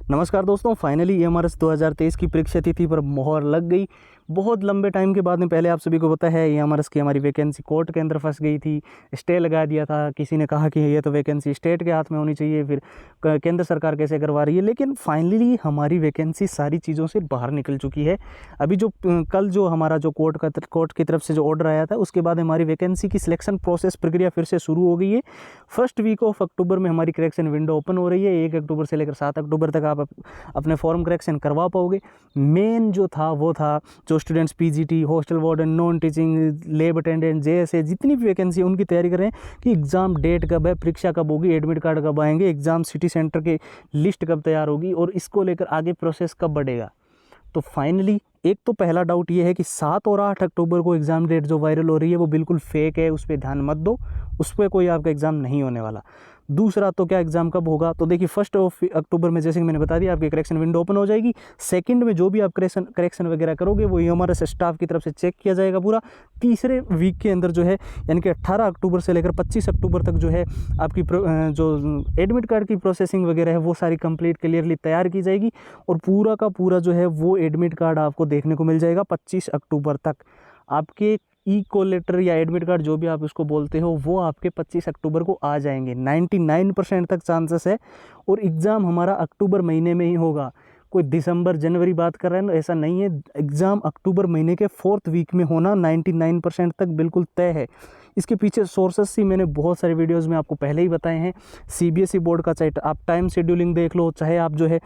नमस्कार दोस्तों, finally EMRS 2023 की परीक्षा तिथि पर मोहर लग गई। बहुत लंबे टाइम के बाद में पहले आप सभी को पता है EMRS की हमारी वैकेंसी कोर्ट के अंदर फंस गई थी, स्टे लगा दिया था। किसी ने कहा कि ये तो वैकेंसी स्टेट के हाथ में होनी चाहिए, फिर केंद्र सरकार कैसे करवा रही है। लेकिन फाइनली हमारी वैकेंसी सारी चीज़ों से बाहर निकल चुकी है। अभी जो कल जो हमारा जो कोर्ट की तरफ से जो ऑर्डर आया था, उसके बाद हमारी वैकेंसी की सिलेक्शन प्रोसेस प्रक्रिया फिर से शुरू हो गई है। फर्स्ट वीक ऑफ अक्टूबर में हमारी करेक्शन विंडो ओपन हो रही है। 1 अक्टूबर से लेकर 7 अक्टूबर तक आप अपने फॉर्म करेक्शन करवा पाओगे। मेन जो था वो था जो students PGT, hostel warden, non teaching, lab attendant, JSA जितनी भी वैकेंसी है उनकी तैयारी कर रहे हैं कि एग्ज़ाम डेट कब है, परीक्षा कब होगी, एडमिट कार्ड कब आएंगे, एग्ज़ाम सिटी सेंटर की लिस्ट कब तैयार होगी और इसको लेकर आगे प्रोसेस कब बढ़ेगा। तो फाइनली एक तो पहला डाउट ये है कि 7 और 8 अक्टूबर को एग्ज़ाम डेट जो वायरल हो रही है वो बिल्कुल फेक है, उस पर ध्यान मत दो, उस पर कोई आपका एग्ज़ाम नहीं होने वाला। दूसरा तो क्या एग्ज़ाम कब होगा, तो देखिए 1 अक्टूबर में जैसे कि मैंने बता दिया आपकी करेक्शन विंडो ओपन हो जाएगी। सेकंड में जो भी आप करेक्शन वगैरह करोगे वो EMRS स्टाफ की तरफ से चेक किया जाएगा पूरा। तीसरे वीक के अंदर जो है यानी कि 18 अक्टूबर से लेकर 25 अक्टूबर तक जो है आपकी जो एडमिट कार्ड की प्रोसेसिंग वगैरह है वो सारी कंप्लीट क्लियरली तैयार की जाएगी और पूरा का पूरा जो है वो एडमिट कार्ड आपको देखने को मिल जाएगा 25 अक्टूबर तक। आपके E-कॉल लेटर या एडमिट कार्ड जो भी आप उसको बोलते हो वो आपके 25 अक्टूबर को आ जाएंगे। 99% तक चांसेस है और एग्ज़ाम हमारा अक्टूबर महीने में ही होगा। कोई दिसंबर जनवरी बात कर रहे हैं ना, ऐसा नहीं है। एग्ज़ाम अक्टूबर महीने के 4th वीक में होना 99% तक बिल्कुल तय है। इसके पीछे सोर्सेस ही मैंने बहुत सारे वीडियोस में आपको पहले ही बताए हैं। CBSE बोर्ड का चाहे आप टाइम शेड्यूलिंग देख लो, चाहे आप जो है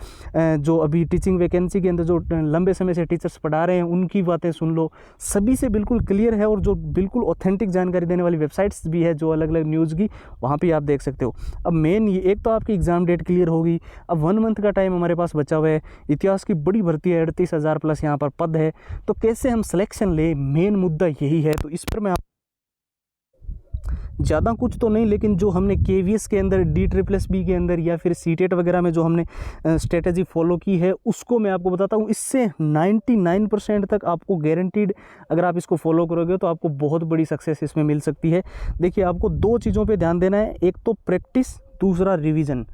जो अभी टीचिंग वैकेंसी के अंदर जो लंबे समय से टीचर्स पढ़ा रहे हैं उनकी बातें सुन लो, सभी से बिल्कुल क्लियर है। और जो बिल्कुल ऑथेंटिक जानकारी देने वाली वेबसाइट्स भी है जो अलग अलग न्यूज़ की, वहाँ पर आप देख सकते हो। अब मेन ये एक तो आपकी एग्ज़ाम डेट क्लियर होगी। अब 1 मंथ का टाइम हमारे पास बचा हुआ है। इतिहास की बड़ी भर्ती है, 38,000 प्लस यहाँ पर पद है। तो कैसे हम सिलेक्शन लें, मेन मुद्दा यही है। तो इस पर मैं ज़्यादा कुछ तो नहीं, लेकिन जो हमने KVS के अंदर, DSSB के अंदर या फिर CTET वगैरह में जो हमने स्ट्रेटजी फॉलो की है उसको मैं आपको बताता हूँ। इससे 99% तक आपको गारंटीड, अगर आप इसको फॉलो करोगे तो आपको बहुत बड़ी सक्सेस इसमें मिल सकती है। देखिए, आपको 2 चीज़ों पे ध्यान देना है, एक तो प्रैक्टिस, दूसरा रिवीजन।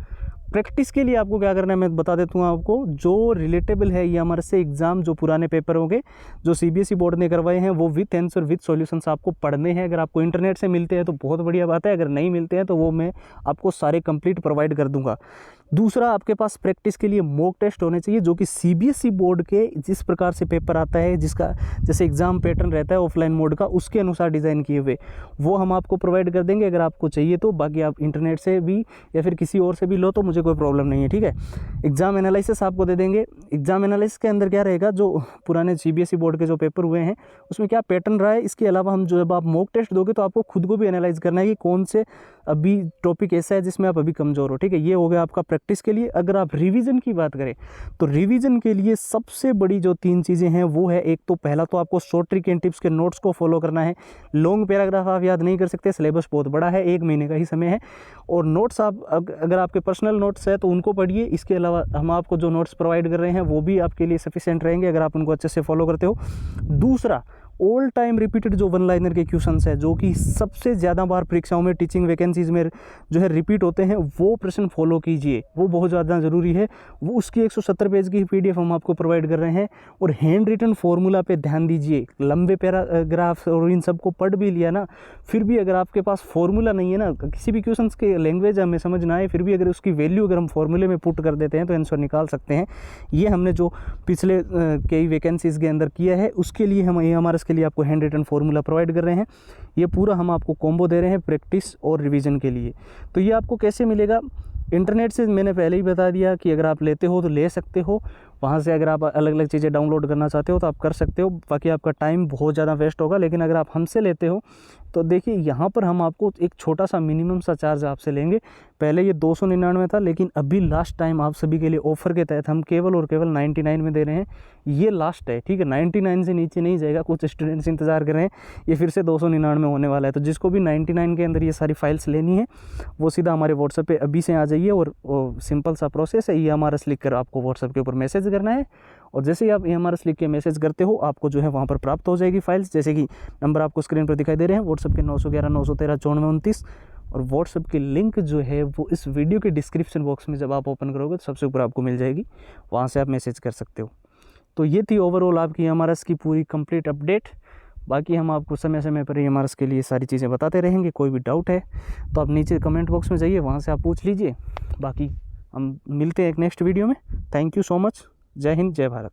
प्रैक्टिस के लिए आपको क्या करना है मैं बता देता हूँ आपको। जो रिलेटेबल है EMRS से एग्ज़ाम, जो पुराने पेपर होंगे जो CBSE बोर्ड ने करवाए हैं वो विथ आंसर विथ सॉल्यूशंस आपको पढ़ने हैं। अगर आपको इंटरनेट से मिलते हैं तो बहुत बढ़िया बात है, अगर नहीं मिलते हैं तो वो मैं आपको सारे कंप्लीट प्रोवाइड कर दूंगा। दूसरा, आपके पास प्रैक्टिस के लिए मॉक टेस्ट होने चाहिए जो कि CBSE बोर्ड के जिस प्रकार से पेपर आता है, जिसका जैसे एग्ज़ाम पैटर्न रहता है ऑफलाइन मोड का, उसके अनुसार डिज़ाइन किए हुए, वो हम आपको प्रोवाइड कर देंगे अगर आपको चाहिए तो। बाकी आप इंटरनेट से भी या फिर किसी और से भी लो तो मुझे कोई प्रॉब्लम नहीं है, ठीक है। एग्ज़ाम एनालिसिस आपको दे देंगे। एग्ज़ाम एनालिसिस के अंदर क्या रहेगा, जो पुराने CBSE बोर्ड के जो पेपर हुए हैं उसमें क्या पैटर्न रहा है। इसके अलावा हम जब आप मॉक टेस्ट दोगे तो आपको खुद को भी एनालाइज करना है कि कौन से अभी टॉपिक ऐसा है जिसमें आप अभी कमज़ोर हो, ठीक है। ये हो गया आपका प्रैक्टिस के लिए। अगर आप रिवीजन की बात करें तो रिवीजन के लिए सबसे बड़ी जो 3 चीज़ें हैं वो है, एक तो पहला तो आपको शॉर्ट ट्रिक एंड टिप्स के नोट्स को फॉलो करना है। लॉन्ग पैराग्राफ आप याद नहीं कर सकते, सिलेबस बहुत बड़ा है, 1 महीने का ही समय है। और नोट्स आप अगर आपके पर्सनल नोट्स है तो उनको पढ़िए। इसके अलावा हम आपको जो नोट्स प्रोवाइड कर रहे हैं वो भी आपके लिए सफिशिएंट रहेंगे अगर आप उनको अच्छे से फॉलो करते हो। दूसरा, ऑल टाइम रिपीटेड जो 1 लाइनर के क्वेश्चंस है जो कि सबसे ज़्यादा बार परीक्षाओं में, टीचिंग वैकेंसीज़ में जो है रिपीट होते हैं, वो प्रश्न फॉलो कीजिए, वो बहुत ज़्यादा ज़रूरी है। वो उसकी 170 पेज की PDF हम आपको प्रोवाइड कर रहे हैं। और हैंड रिटन फार्मूला पे ध्यान दीजिए। लंबे पैराग्राफ और इन सबको पढ़ भी लिया ना, फिर भी अगर आपके पास फार्मूला नहीं है ना, किसी भी क्वेश्चन के लैंग्वेज हमें समझ ना आए, फिर भी अगर उसकी वैल्यू अगर हम फार्मूले में पुट कर देते हैं तो आंसर निकाल सकते हैं। ये हमने जो पिछले कई वैकेंसीज़ के अंदर किया है उसके लिए हम EMRS के लिए आपको हैंड रिटन फार्मूला प्रोवाइड कर रहे हैं। ये पूरा हम आपको कॉम्बो दे रहे हैं प्रैक्टिस और रिवीजन के लिए। तो ये आपको कैसे मिलेगा, इंटरनेट से मैंने पहले ही बता दिया कि अगर आप लेते हो तो ले सकते हो। वहाँ से अगर आप अलग अलग चीज़ें डाउनलोड करना चाहते हो तो आप कर सकते हो, बाकी आपका टाइम बहुत ज़्यादा वेस्ट होगा। लेकिन अगर आप हमसे लेते हो तो देखिए यहाँ पर हम आपको एक छोटा सा मिनिमम सा चार्ज आपसे लेंगे। पहले ये 299 था, लेकिन अभी लास्ट टाइम आप सभी के लिए ऑफर के तहत हम केवल और केवल 99 में दे रहे हैं। ये लास्ट है, ठीक है। 99 से नीचे नहीं जाएगा। कुछ स्टूडेंट्स इंतज़ार कर रहे हैं, ये फिर से 299 होने वाला है। तो जिसको भी 99 के अंदर ये सारी फाइल्स लेनी है वो सीधा हमारे व्हाट्सएप पे अभी से आ जाइए। और सिंपल सा प्रोसेस है, EMRS लिख कर आपको व्हाट्सएप के ऊपर मैसेज करना है और जैसे ही आप EMRS लिख के मैसेज करते हो आपको जो है वहाँ पर प्राप्त हो जाएगी फाइल्स। जैसे कि नंबर आपको स्क्रीन पर दिखाई दे रहे हैं, व्हाट्सएप के 911 913 9429। और व्हाट्सएप की लिंक जो है वो इस वीडियो के डिस्क्रिप्शन बॉक्स में जब आप ओपन करोगे तो सबसे ऊपर आपको मिल जाएगी, वहाँ से आप मैसेज कर सकते हो। तो ये थी ओवरऑल आपकी एमआरएस की पूरी कंप्लीट अपडेट। बाकी हम आपको समय समय पर एमआरएस के लिए सारी चीज़ें बताते रहेंगे। कोई भी डाउट है तो आप नीचे कमेंट बॉक्स में जाइए, वहाँ से आप पूछ लीजिए। बाकी हम मिलते हैं एक नेक्स्ट वीडियो में। Thank you so much. जय हिंद, जय भारत।